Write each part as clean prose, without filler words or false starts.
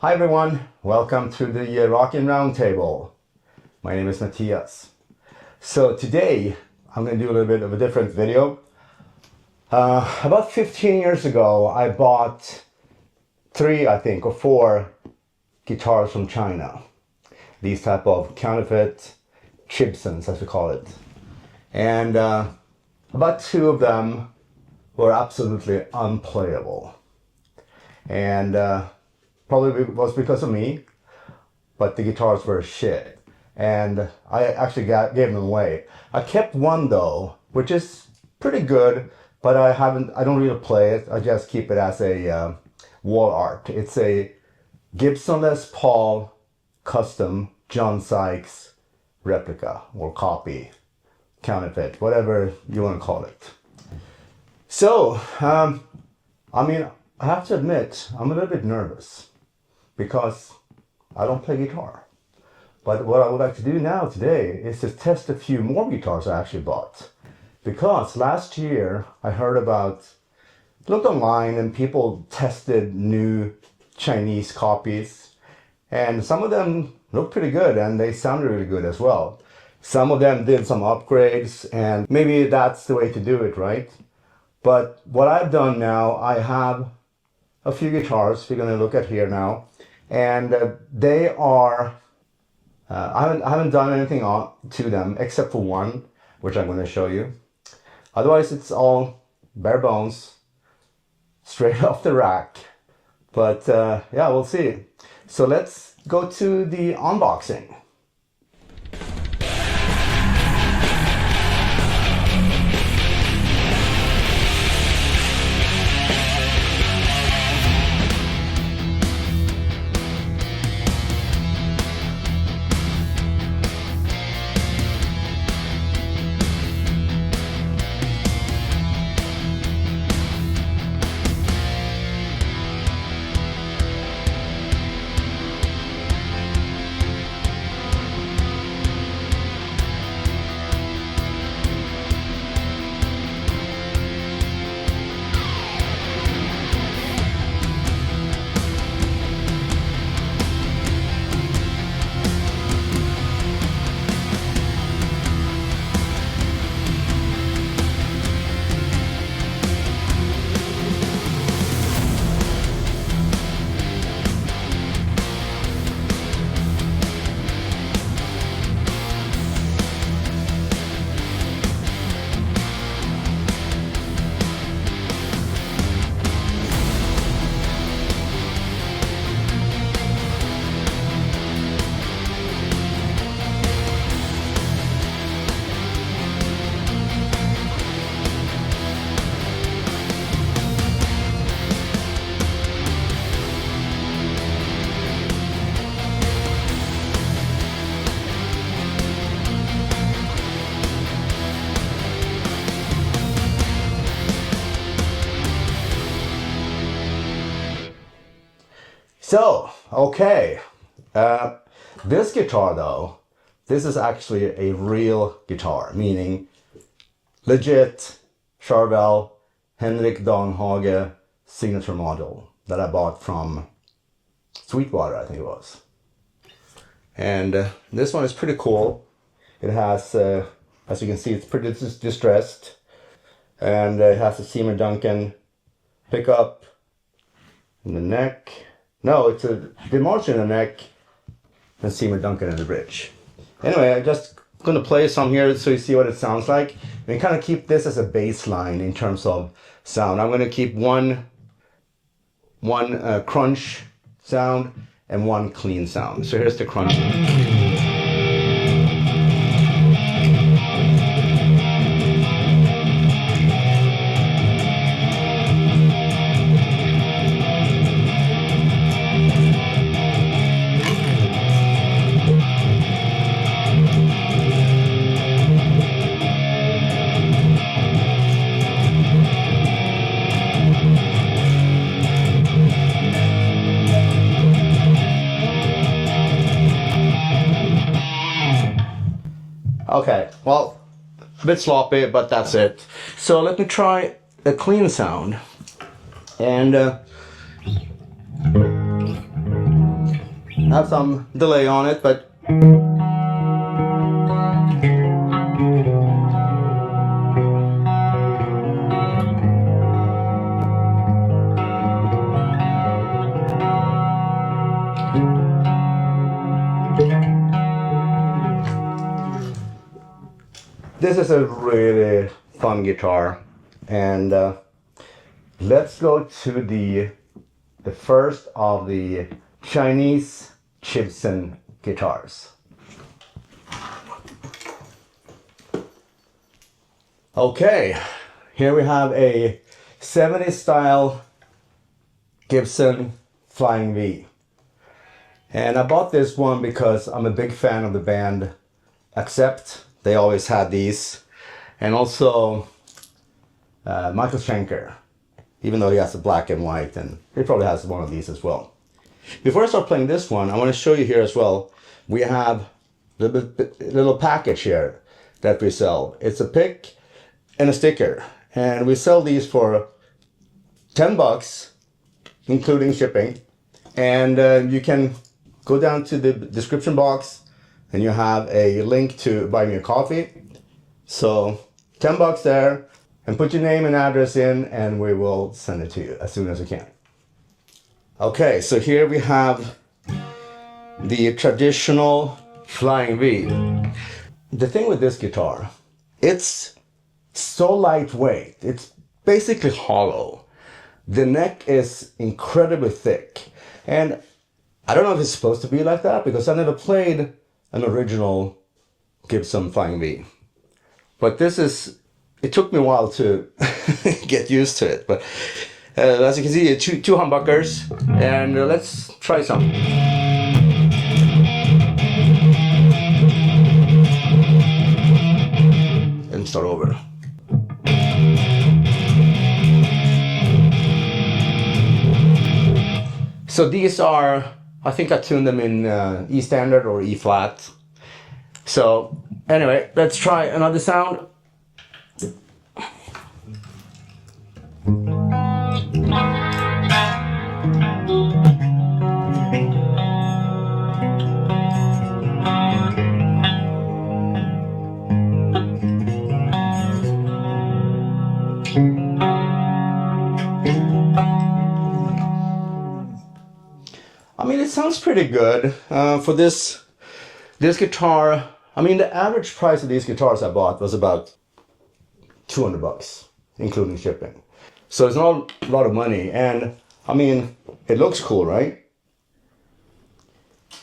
Hi everyone, welcome to the Rockin' Roundtable. My name is Matthias. So today I'm going to do a little bit of a different video. About 15 years ago I bought 3, I think, or 4 guitars from China. These type of counterfeit CHIBSONs, as we call it. And about 2 of them were absolutely unplayable. And probably it was because of me, but the guitars were shit. And I actually gave them away. I kept one though, which is pretty good, but I don't really play it. I just keep it as a wall art. It's a Gibson Les Paul custom John Sykes replica or copy, counterfeit, whatever you want to call it. So, I mean, I have to admit, I'm a little bit nervous because I don't play guitar. But what I would like to do now today is to test a few more guitars I actually bought. Because last year I heard looked online and people tested new Chinese copies. And some of them looked pretty good and they sounded really good as well. Some of them did some upgrades and maybe that's the way to do it, right? But what I've done now, I have a few guitars we're going to look at here now. And they are, I haven't done anything to them except for one, which I'm going to show you. Otherwise, it's all bare bones, straight off the rack. But yeah, we'll see. So let's go to the unboxing. So, okay, this guitar though, this is actually a real guitar, meaning legit Charvel Henrik Danhage signature model that I bought from Sweetwater, I think it was. And this one is pretty cool. It has, as you can see, it's pretty distressed. And it has a Seymour Duncan pickup in the neck. No, it's a DeMarch in the neck and Seymour Duncan in the bridge. Anyway, I'm just going to play some here so you see what it sounds like. And kind of keep this as a baseline in terms of sound. I'm going to keep one crunch sound and one clean sound. So here's the crunch. Okay, well, a bit sloppy, but that's it. So let me try a clean sound. And have some delay on it, but this is a really fun guitar. And let's go to the first of the Chinese CHIBSON guitars. Okay, here we have a 70s style Gibson Flying V. And I bought this one because I'm a big fan of the band Accept. They always had these. And also Michael Schenker, even though he has a black and white, and he probably has one of these as well. Before I start playing this one, I want to show you here as well, we have a little package here that we sell. It's a pick and a sticker, and we sell these for 10 bucks, including shipping. And you can go down to the description box and you have a link to buy me a coffee. So 10 bucks there. And put your name and address in, and we will send it to you as soon as we can. Okay, so here we have the traditional Flying V. The thing with this guitar, it's so lightweight. It's basically hollow. The neck is incredibly thick. And I don't know if it's supposed to be like that, because I never played an original Gibson Flying V. But this is... It took me a while to get used to it, but as you can see, two humbuckers, and let's try some. And start over. So these are, I think I tuned them in E standard or E flat. So anyway, let's try another sound. I mean, it sounds pretty good for this guitar. I mean, the average price of these guitars I bought was about 200 bucks, including shipping. So it's not a lot of money, and I mean, it looks cool, right?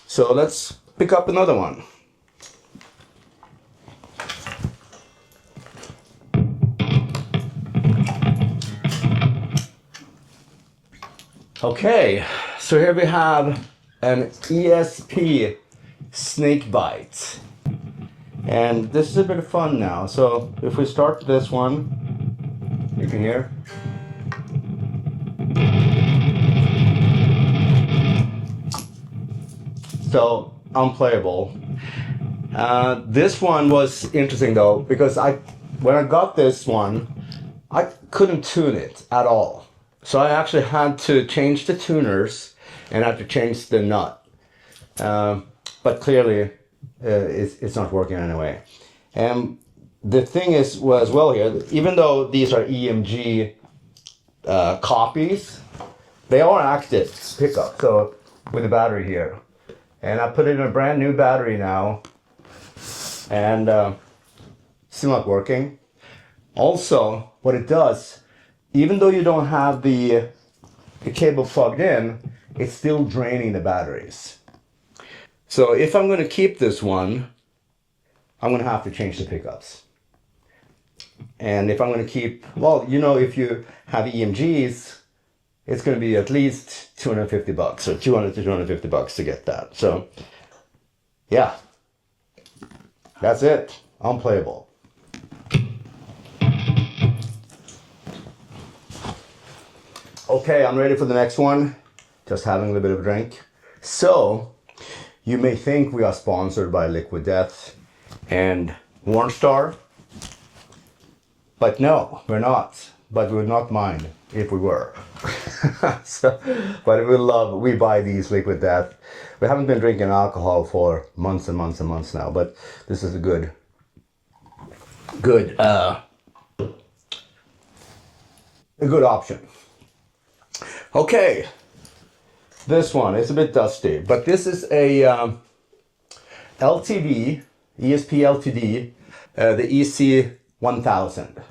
So let's pick up another one. Okay, so here we have an ESP Snake Bite. And this is a bit of fun now. So if we start this one, you can hear. So unplayable. This one was interesting though, because when I got this one, I couldn't tune it at all. So I actually had to change the tuners and I had to change the nut. But clearly it's not working anyway. And the thing is, well, as well here, even though these are EMG copies, they are active pickup. So with the battery here. And I put it in a brand new battery now, and still not working. Also, what it does, even though you don't have the cable plugged in, it's still draining the batteries. So if I'm going to keep this one, I'm going to have to change the pickups. And if I'm going to keep, well, you know, if you have EMGs, it's going to be at least 250 bucks, or 200 to 250 bucks to get that. So, yeah, that's it. Unplayable. Okay, I'm ready for the next one. Just having a little bit of a drink. So, you may think we are sponsored by Liquid Death and Warnstar, but no, we're not. but we would not mind if we were. So, but we buy these Liquid Death. We haven't been drinking alcohol for months and months and months now, but this is a good option. Okay, this one is a bit dusty, but this is a LTD, ESP LTD, the EC-1000.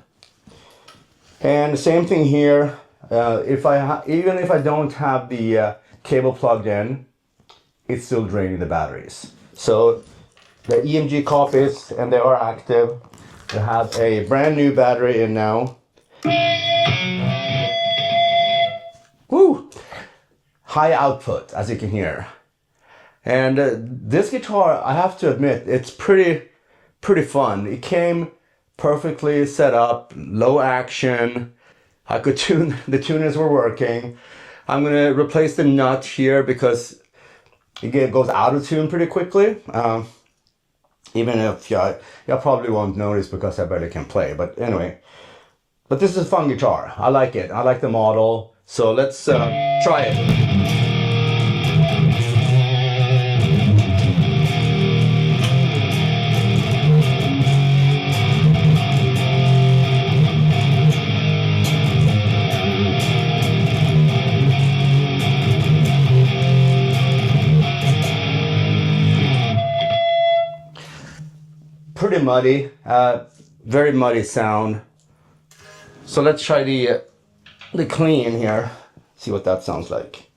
And the same thing here. Even if I don't have the cable plugged in, it's still draining the batteries. So the EMG copies, and they are active. They have a brand new battery in now. Woo! High output, as you can hear. And this guitar, I have to admit, it's pretty fun. It came perfectly set up, low action. I could tune, the tuners were working. I'm gonna replace the nut here because it goes out of tune pretty quickly. Even if y'all probably won't notice because I barely can play, but anyway. But this is a fun guitar. I like it. I like the model. So let's try it. Pretty muddy, very muddy sound. So let's try the clean here, see what that sounds like.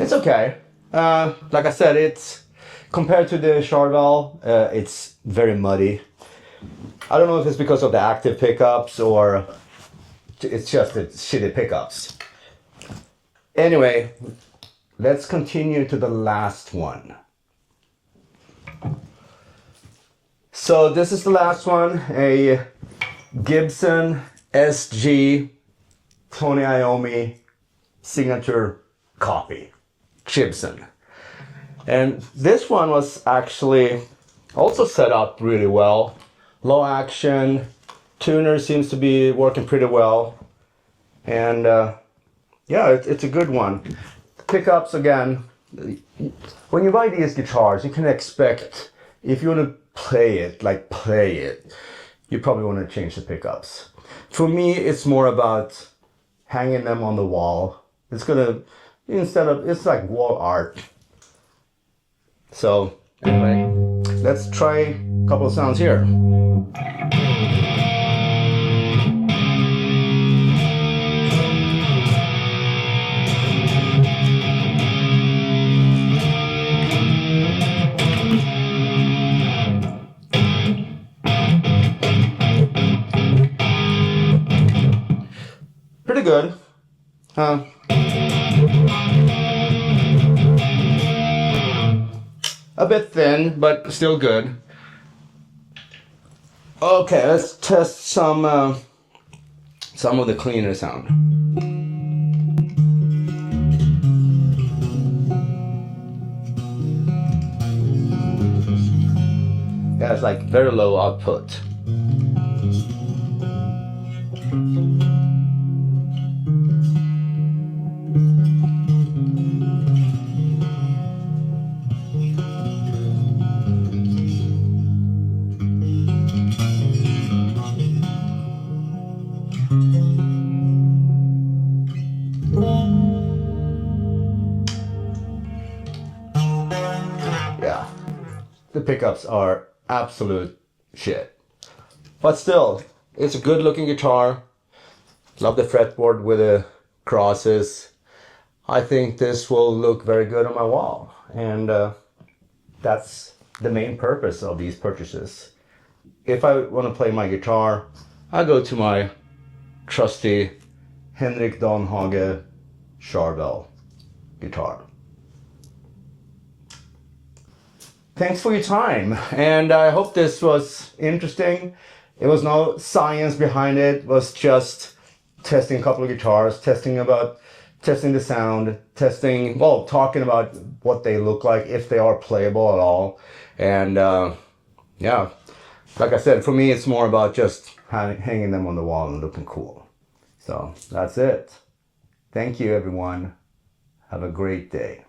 It's okay. Like I said, it's compared to the Charvel, it's very muddy. I don't know if it's because of the active pickups or it's just the shitty pickups. Anyway, let's continue to the last one. So this is the last one, a Gibson SG Tony Iommi signature copy. CHIBSON. And this one was actually also set up really well. Low action, tuner seems to be working pretty well. And yeah, it's a good one. Pickups again, when you buy these guitars, you can expect, if you want to play it, you probably want to change the pickups. For me, it's more about hanging them on the wall. It's gonna, it's like wall art. So anyway, let's try a couple of sounds here. Pretty good. A bit thin, but still good. Okay, let's test some of the cleaner sound. Yeah, it's like very low output. Yeah, the pickups are absolute shit. But still, it's a good looking guitar. Love the fretboard with the crosses. I think this will look very good on my wall. And that's the main purpose of these purchases. If I want to play my guitar, I go to my trusty Henrik Donhage Charvel guitar. thanks for your time, and I hope this was interesting. It was no science behind it. It was just testing a couple of guitars, testing the sound, talking about what they look like, if they are playable at all. And yeah, like I said, for me, it's more about just hanging them on the wall and looking cool. So that's it. Thank you, everyone. Have a great day.